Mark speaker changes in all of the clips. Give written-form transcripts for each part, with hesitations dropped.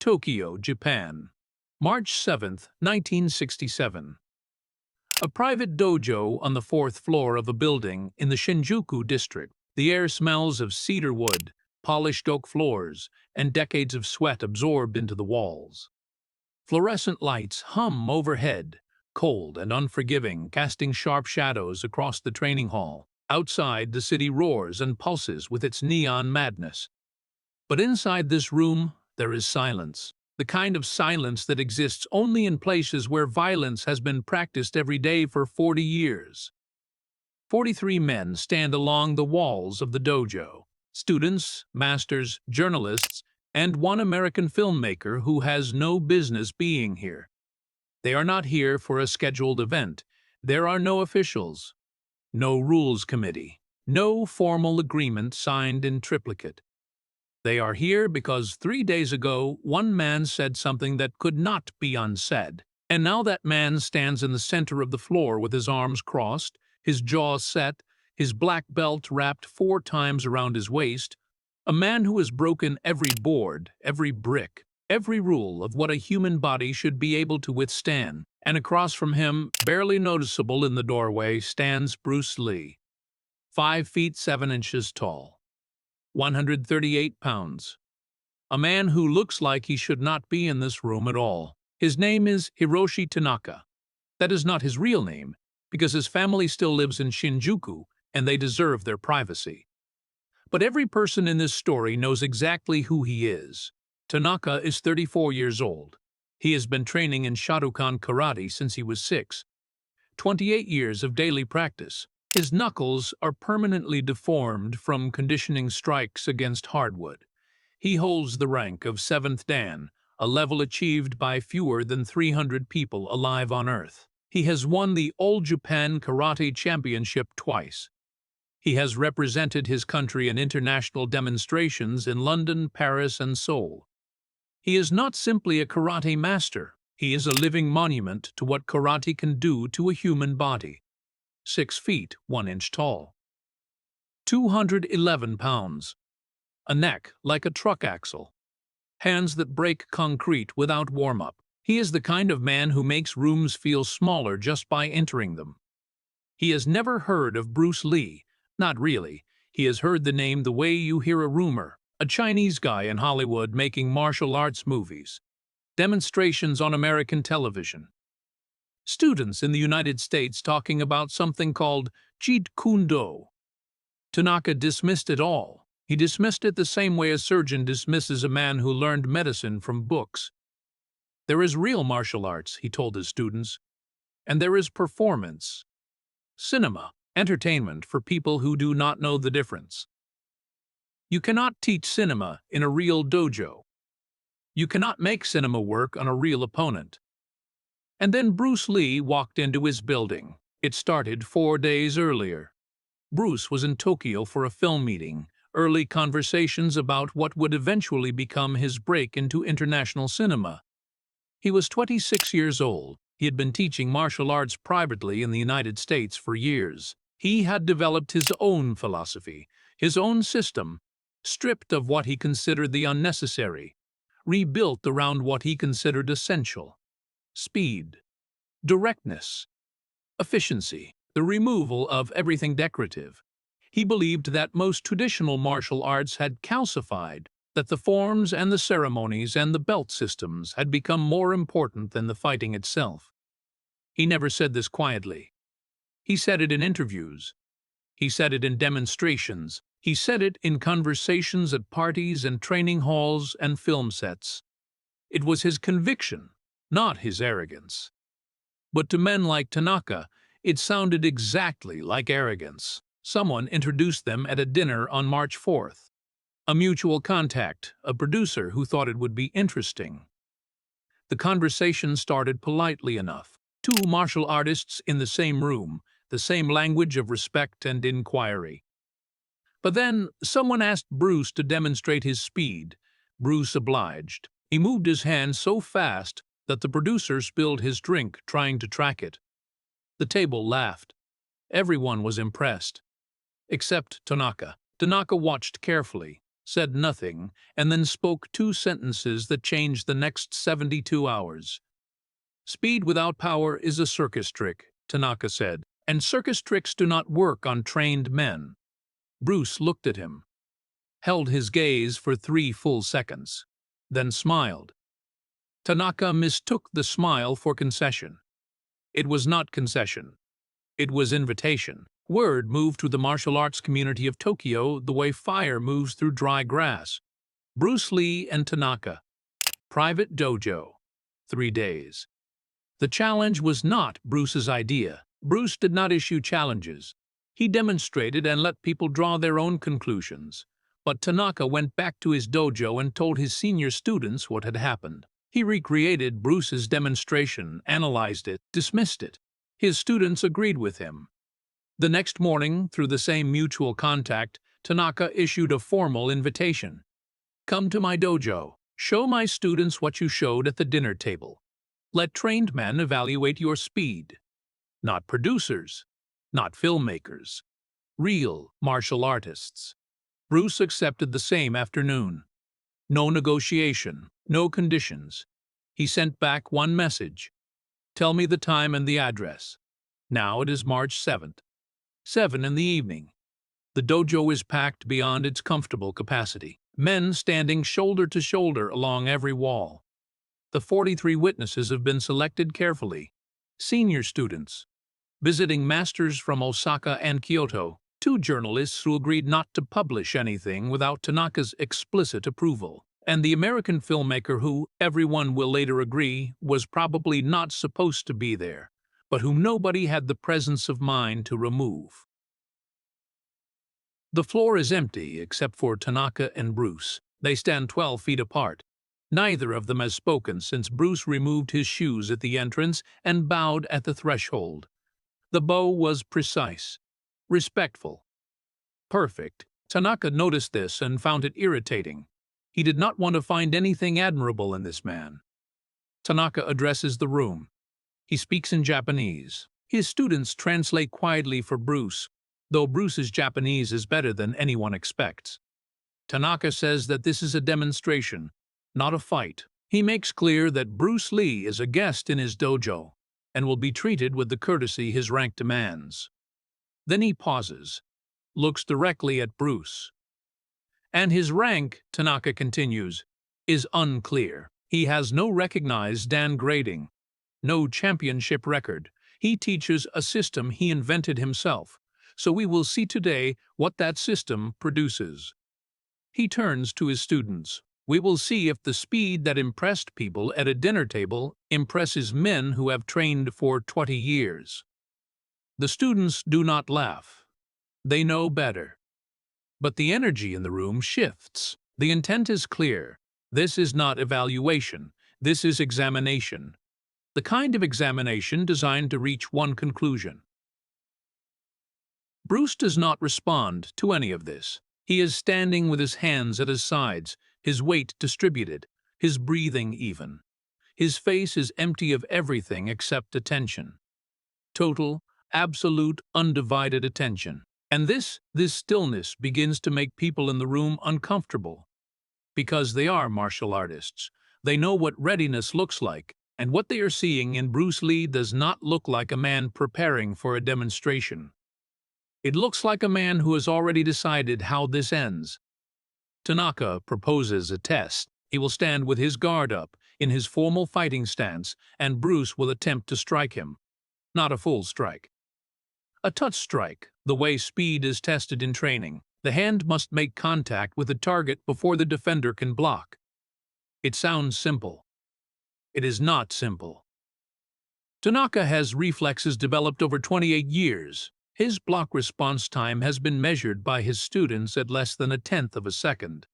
Speaker 1: Tokyo, Japan. March 7, 1967. A private dojo on the fourth floor of a building in the Shinjuku district. The air smells of cedar wood, polished oak floors, and decades of sweat absorbed into the walls. Fluorescent lights hum overhead, cold and unforgiving, casting sharp shadows across the training hall. Outside, the city roars and pulses with its neon madness. But inside this room, there is silence. The kind of silence that exists only in places where violence has been practiced every day for 40 years. 43 men stand along the walls of the dojo. Students, masters, journalists, and one American filmmaker who has no business being here. They are not here for a scheduled event. There are no officials, no rules committee, no formal agreement signed in triplicate. They are here because 3 days ago, one man said something that could not be unsaid. And now that man stands in the center of the floor with his arms crossed, his jaw set, his black belt wrapped 4 times around his waist, a man who has broken every board, every brick, every rule of what a human body should be able to withstand. And across from him, barely noticeable in the doorway, stands Bruce Lee, 5 feet 7 inches tall, 138 pounds. A man who looks like he should not be in this room at all. His name is Hiroshi Tanaka. That is not his real name, because his family still lives in Shinjuku, and they deserve their privacy. But every person in this story knows exactly who he is. Tanaka is 34 years old. He has been training in Shotokan karate since he was 6. 28 years of daily practice. His knuckles are permanently deformed from conditioning strikes against hardwood. He holds the rank of 7th Dan, a level achieved by fewer than 300 people alive on Earth. He has won the All Japan Karate Championship twice. He has represented his country in international demonstrations in London, Paris, and Seoul. He is not simply a karate master. He is a living monument to what karate can do to a human body. 6 feet 1 inch tall, 211 pounds, a neck like a truck axle, hands that break concrete without warm-up. He is the kind of man who makes rooms feel smaller just by entering them. He has never heard of Bruce Lee. Not really. He has heard the name the way you hear a rumor. A Chinese guy in Hollywood making martial arts movies. Demonstrations on American television. Students in the United States talking about something called Jeet Kune Do. Tanaka dismissed it all. He dismissed it the same way a surgeon dismisses a man who learned medicine from books. There is real martial arts, he told his students, and there is performance. Cinema, entertainment for people who do not know the difference. You cannot teach cinema in a real dojo. You cannot make cinema work on a real opponent. And then Bruce Lee walked into his building. It started 4 days earlier. Bruce was in Tokyo for a film meeting, early conversations about what would eventually become his break into international cinema. He was 26 years old. He had been teaching martial arts privately in the United States for years. He had developed his own philosophy, his own system, stripped of what he considered the unnecessary, rebuilt around what he considered essential. Speed, directness, efficiency, the removal of everything decorative. He believed that most traditional martial arts had calcified, that the forms and the ceremonies and the belt systems had become more important than the fighting itself. He never said this quietly. He said it in interviews. He said it in demonstrations. He said it in conversations at parties and training halls and film sets. It was his conviction, not his arrogance. But to men like Tanaka, it sounded exactly like arrogance. Someone introduced them at a dinner on March 4th. A mutual contact, a producer who thought it would be interesting. The conversation started politely enough. 2 martial artists in the same room, the same language of respect and inquiry. But then someone asked Bruce to demonstrate his speed. Bruce obliged. He moved his hand so fast that the producer spilled his drink trying to track it. The table laughed. Everyone was impressed. Except Tanaka. Tanaka watched carefully. said nothing, and then spoke two sentences that changed the next 72 hours. "Speed without power is a circus trick," Tanaka said, "and circus tricks do not work on trained men." Bruce looked at him, held his gaze for 3 full seconds, then smiled. Tanaka mistook the smile for concession. It was not concession. It was invitation. Word moved through the martial arts community of Tokyo the way fire moves through dry grass. Bruce Lee and Tanaka. Private dojo. 3 days. The challenge was not Bruce's idea. Bruce did not issue challenges. He demonstrated and let people draw their own conclusions. But Tanaka went back to his dojo and told his senior students what had happened. He recreated Bruce's demonstration, analyzed it, dismissed it. His students agreed with him. The next morning, through the same mutual contact, Tanaka issued a formal invitation. "Come to my dojo. Show my students what you showed at the dinner table. Let trained men evaluate your speed. Not producers, not filmmakers. Real martial artists." Bruce accepted the same afternoon. No negotiation, no conditions. He sent back one message. "Tell me the time and the address." Now it is March 7th. 7 in the evening. The dojo is packed beyond its comfortable capacity. Men standing shoulder to shoulder along every wall. The 43 witnesses have been selected carefully. Senior students. Visiting masters from Osaka and Kyoto. 2 journalists who agreed not to publish anything without Tanaka's explicit approval. And the American filmmaker who, everyone will later agree, was probably not supposed to be there, but whom nobody had the presence of mind to remove. The floor is empty except for Tanaka and Bruce. They stand 12 feet apart. Neither of them has spoken since Bruce removed his shoes at the entrance and bowed at the threshold. The bow was precise, respectful, perfect. Tanaka noticed this and found it irritating. He did not want to find anything admirable in this man. Tanaka addresses the room. He speaks in Japanese. His students translate quietly for Bruce, though Bruce's Japanese is better than anyone expects. Tanaka says that this is a demonstration, not a fight. He makes clear that Bruce Lee is a guest in his dojo and will be treated with the courtesy his rank demands. Then he pauses, looks directly at Bruce. And his rank, Tanaka continues, is unclear. He has no recognized Dan grading, no championship record. He teaches a system he invented himself, so we will see today what that system produces. He turns to his students. We will see if the speed that impressed people at a dinner table impresses men who have trained for 20 years. The students do not laugh. They know better. But the energy in the room shifts. The intent is clear. This is not evaluation. This is examination. The kind of examination designed to reach one conclusion. Bruce does not respond to any of this. He is standing with his hands at his sides, his weight distributed, his breathing even. His face is empty of everything except attention. Total, absolute, undivided attention. And this stillness begins to make people in the room uncomfortable. Because they are martial artists. They know what readiness looks like, and what they are seeing in Bruce Lee does not look like a man preparing for a demonstration. It looks like a man who has already decided how this ends. Tanaka proposes a test. He will stand with his guard up, in his formal fighting stance, and Bruce will attempt to strike him. Not a full strike. A touch strike, the way speed is tested in training. The hand must make contact with the target before the defender can block. It sounds simple. It is not simple. Tanaka has reflexes developed over 28 years. His block response time has been measured by his students at less than 1/10 of a second.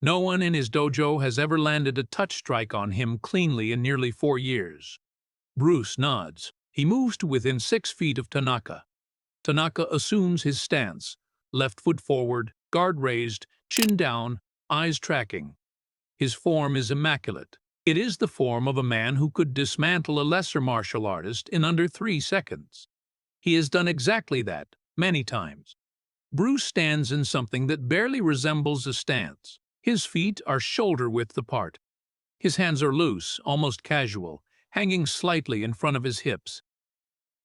Speaker 1: No one in his dojo has ever landed a touch strike on him cleanly in nearly 4 years. Bruce nods. He moves to within 6 feet of Tanaka. Tanaka assumes his stance, left foot forward, guard raised, chin down, eyes tracking. His form is immaculate. It is the form of a man who could dismantle a lesser martial artist in under 3 seconds. He has done exactly that, many times. Bruce stands in something that barely resembles a stance. His feet are shoulder-width apart. His hands are loose, almost casual, hanging slightly in front of his hips.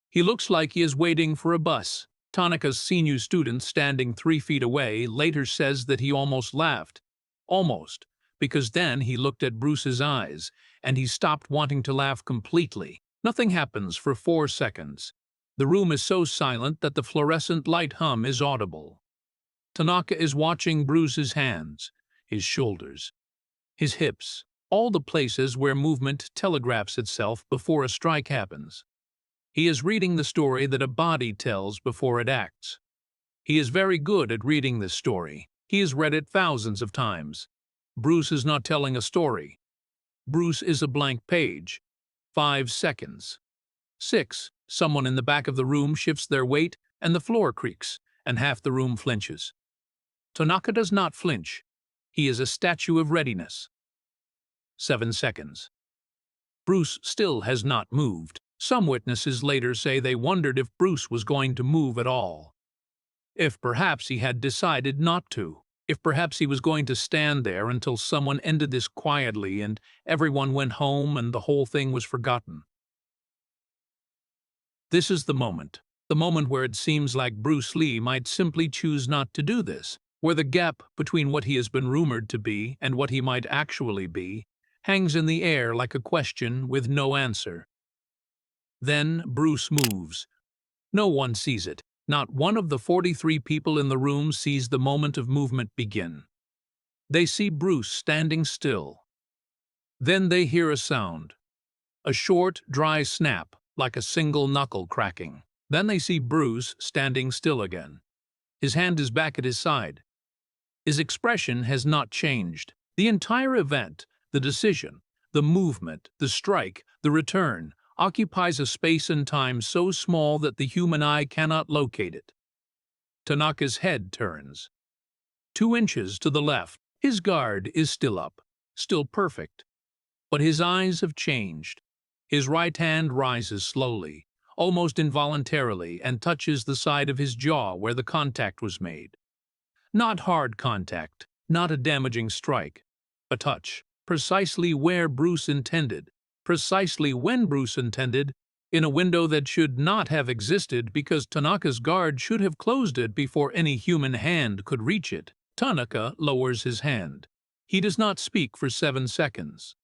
Speaker 1: He looks like he is waiting for a bus. Tanaka's senior student, standing 3 feet away, later says that he almost laughed. Almost, because then he looked at Bruce's eyes, and he stopped wanting to laugh completely. Nothing happens for 4 seconds. The room is so silent that the fluorescent light hum is audible. Tanaka is watching Bruce's hands, his shoulders, his hips, all the places where movement telegraphs itself before a strike happens. He is reading the story that a body tells before it acts. He is very good at reading this story. He has read it thousands of times. Bruce is not telling a story. Bruce is a blank page. 5 seconds. 6. Someone in the back of the room shifts their weight, and the floor creaks, and half the room flinches. Tanaka does not flinch. He is a statue of readiness. 7 seconds. Bruce still has not moved. Some witnesses later say they wondered if Bruce was going to move at all. If perhaps he had decided not to. If perhaps he was going to stand there until someone ended this quietly and everyone went home and the whole thing was forgotten. This is the moment where it seems like Bruce Lee might simply choose not to do this, where the gap between what he has been rumored to be and what he might actually be hangs in the air like a question with no answer. Then Bruce moves. No one sees it. Not one of the 43 people in the room sees the moment of movement begin. They see Bruce standing still. Then they hear a sound. A short, dry snap, like a single knuckle cracking. Then they see Bruce standing still again. His hand is back at his side. His expression has not changed. The entire event, the decision, the movement, the strike, the return, occupies a space and time so small that the human eye cannot locate it. Tanaka's head turns. 2 inches to the left. His guard is still up, still perfect. But his eyes have changed. His right hand rises slowly, almost involuntarily, and touches the side of his jaw where the contact was made. Not hard contact, not a damaging strike. A touch, precisely where Bruce intended, precisely when Bruce intended, in a window that should not have existed because Tanaka's guard should have closed it before any human hand could reach it. Tanaka lowers his hand. He does not speak for 7 seconds.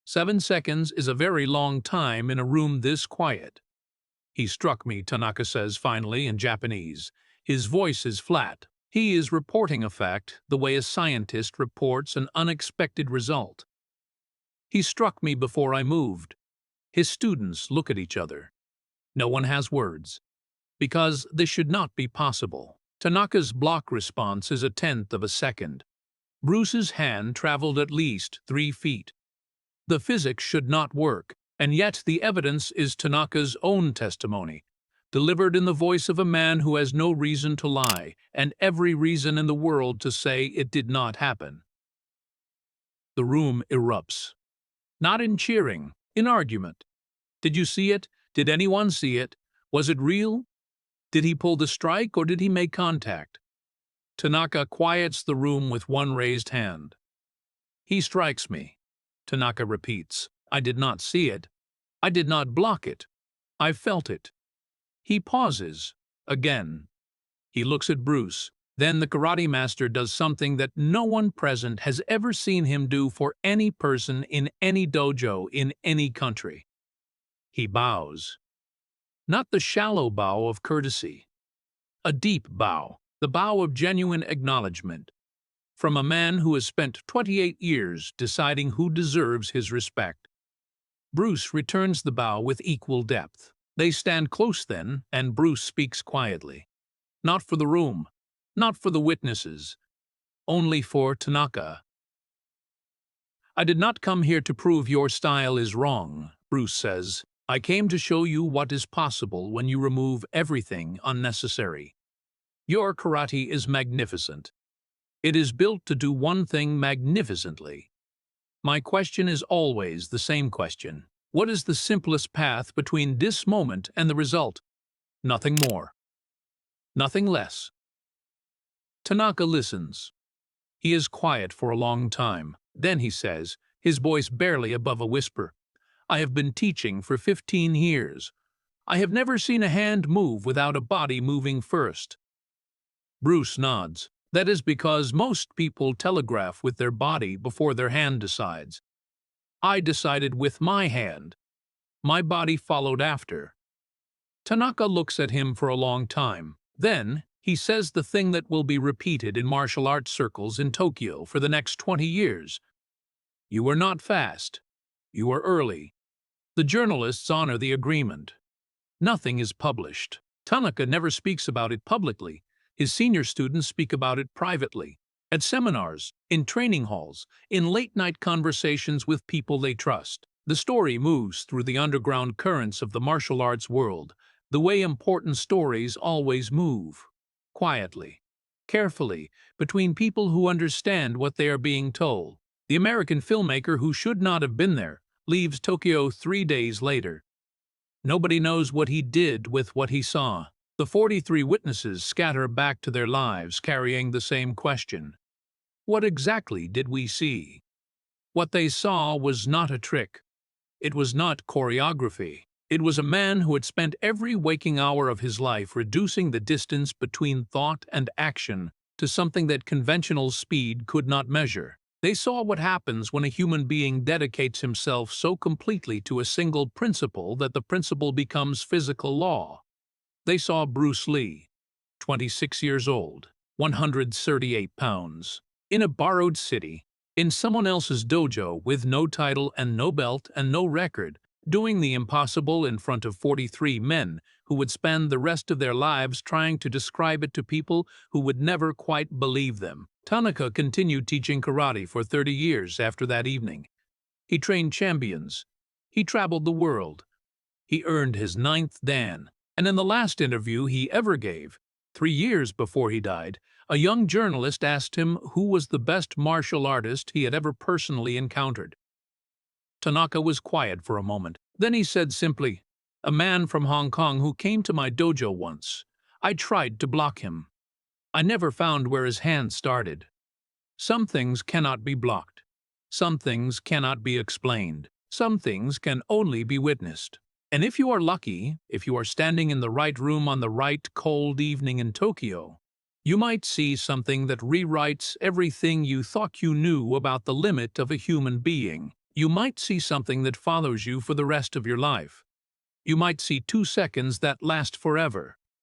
Speaker 1: 7 seconds is a very long time in a room this quiet. He struck me, Tanaka says finally in Japanese. His voice is flat. He is reporting a fact the way a scientist reports an unexpected result. He struck me before I moved. His students look at each other. No one has words. Because this should not be possible. Tanaka's block response is 1/10 of a second. Bruce's hand traveled at least 3 feet. The physics should not work, and yet the evidence is Tanaka's own testimony, delivered in the voice of a man who has no reason to lie, and every reason in the world to say it did not happen. The room erupts. Not in cheering, in argument. Did you see it? Did anyone see it? Was it real? Did he pull the strike or did he make contact? Tanaka quiets the room with one raised hand. He strikes me. Tanaka repeats. I did not see it. I did not block it. I felt it. He pauses. Again. He looks at Bruce. Then the karate master does something that no one present has ever seen him do for any person in any dojo in any country. He bows. Not the shallow bow of courtesy. A deep bow, the bow of genuine acknowledgement. From a man who has spent 28 years deciding who deserves his respect. Bruce returns the bow with equal depth. They stand close then, and Bruce speaks quietly. Not for the room. Not for the witnesses, only for Tanaka. I did not come here to prove your style is wrong, Bruce says. I came to show you what is possible when you remove everything unnecessary. Your karate is magnificent. It is built to do one thing magnificently. My question is always the same question. What is the simplest path between this moment and the result? Nothing more. Nothing less. Tanaka listens. He is quiet for a long time. Then he says, his voice barely above a whisper, "I have been teaching for 15 years. I have never seen a hand move without a body moving first." Bruce nods. "That is because most people telegraph with their body before their hand decides. I decided with my hand. My body followed after." Tanaka looks at him for a long time. Then, he says the thing that will be repeated in martial arts circles in Tokyo for the next 20 years. "You were not fast. You were early." The journalists honor the agreement. Nothing is published. Tanaka never speaks about it publicly. His senior students speak about it privately, at seminars, in training halls, in late-night conversations with people they trust. The story moves through the underground currents of the martial arts world, the way important stories always move. Quietly, carefully, between people who understand what they are being told. The American filmmaker who should not have been there leaves Tokyo 3 days later. Nobody knows what he did with what he saw. The 43 witnesses scatter back to their lives carrying the same question. What exactly did we see? What they saw was not a trick. It was not choreography. It was a man who had spent every waking hour of his life reducing the distance between thought and action to something that conventional speed could not measure. They saw what happens when a human being dedicates himself so completely to a single principle that the principle becomes physical law. They saw Bruce Lee, 26 years old, 138 pounds, in a borrowed city, in someone else's dojo with no title and no belt and no record, doing the impossible in front of 43 men who would spend the rest of their lives trying to describe it to people who would never quite believe them. Tanaka continued teaching karate for 30 years after that evening. He trained champions. He traveled the world. He earned his 9th dan. And in the last interview he ever gave, 3 years before he died, a young journalist asked him who was the best martial artist he had ever personally encountered. Tanaka was quiet for a moment. Then he said simply, "A man from Hong Kong who came to my dojo once. I tried to block him. I never found where his hand started." Some things cannot be blocked. Some things cannot be explained. Some things can only be witnessed. And if you are lucky, if you are standing in the right room on the right cold evening in Tokyo, you might see something that rewrites everything you thought you knew about the limit of a human being. You might see something that follows you for the rest of your life. You might see 2 seconds that last forever.